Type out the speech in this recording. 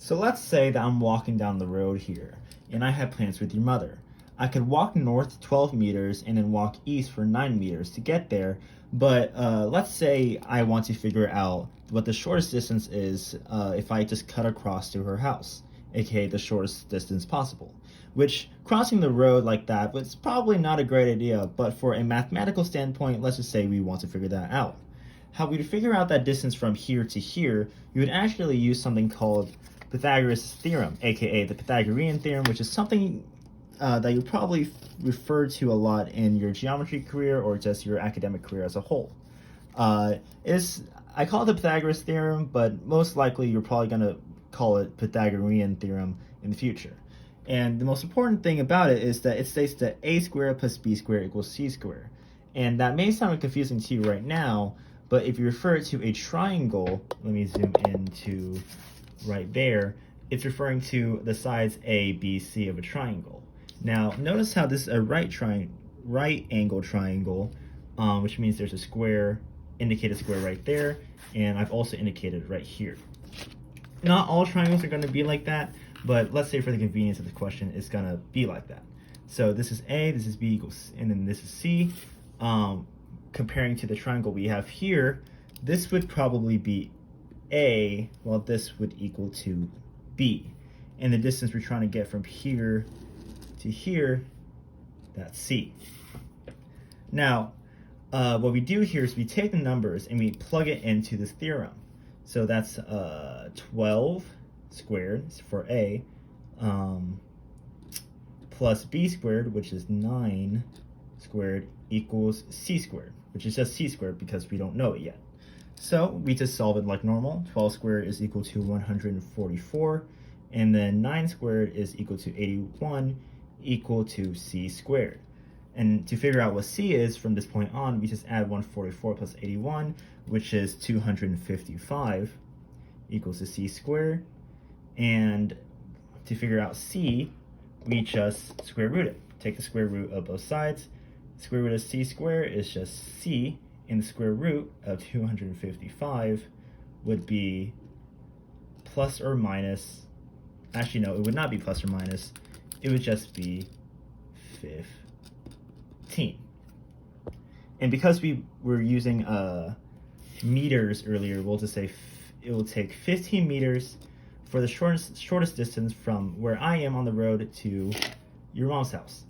So let's say that I'm walking down the road here, and I have plans with your mother. I could walk north 12 meters and then walk east for 9 meters to get there, but let's say I want to figure out what the shortest distance is if I just cut across to her house, aka the shortest distance possible. Which, crossing the road like that was probably not a great idea, but for a mathematical standpoint, let's just say we want to figure that out. How we'd figure out that distance from here to here, you would actually use something called Pythagorean theorem, aka the Pythagorean theorem, which is something that you probably refer to a lot in your geometry career or just your academic career as a whole. I call it the Pythagorean theorem, but most likely you're probably going to call it Pythagorean theorem in the future. And the most important thing about it is that it states that a squared plus b squared equals c squared. And that may sound confusing to you right now, but if you refer it to a triangle, let me zoom into right there, it's referring to the sides A, B, C of a triangle. Now, notice how this is a right angle triangle, which means there's a square, indicated square right there, and I've also indicated right here. Not all triangles are going to be like that, but let's say for the convenience of the question, it's going to be like that. So this is A, this is B equals, and then this is C. Comparing to the triangle we have here, this would probably be A, while this would equal to B. And the distance we're trying to get from here to here, that's C. Now, what we do here is we take the numbers and we plug it into this theorem. So that's 12 squared for A, plus B squared, which is 9 squared, equals C squared, which is just C squared because we don't know it yet. So we just solve it like normal. 12 squared is equal to 144, and then 9 squared is equal to 81, equal to C squared. And to figure out what C is from this point on, we just add 144 plus 81, which is 255, equals to C squared. And to figure out C, we just square root it. Take the square root of both sides. Square root of C squared is just C, and the square root of 255 would be plus or minus, actually no, it would not be plus or minus, it would just be 15. And because we were using meters earlier, we'll just say it will take 15 meters for the shortest distance from where I am on the road to your mom's house.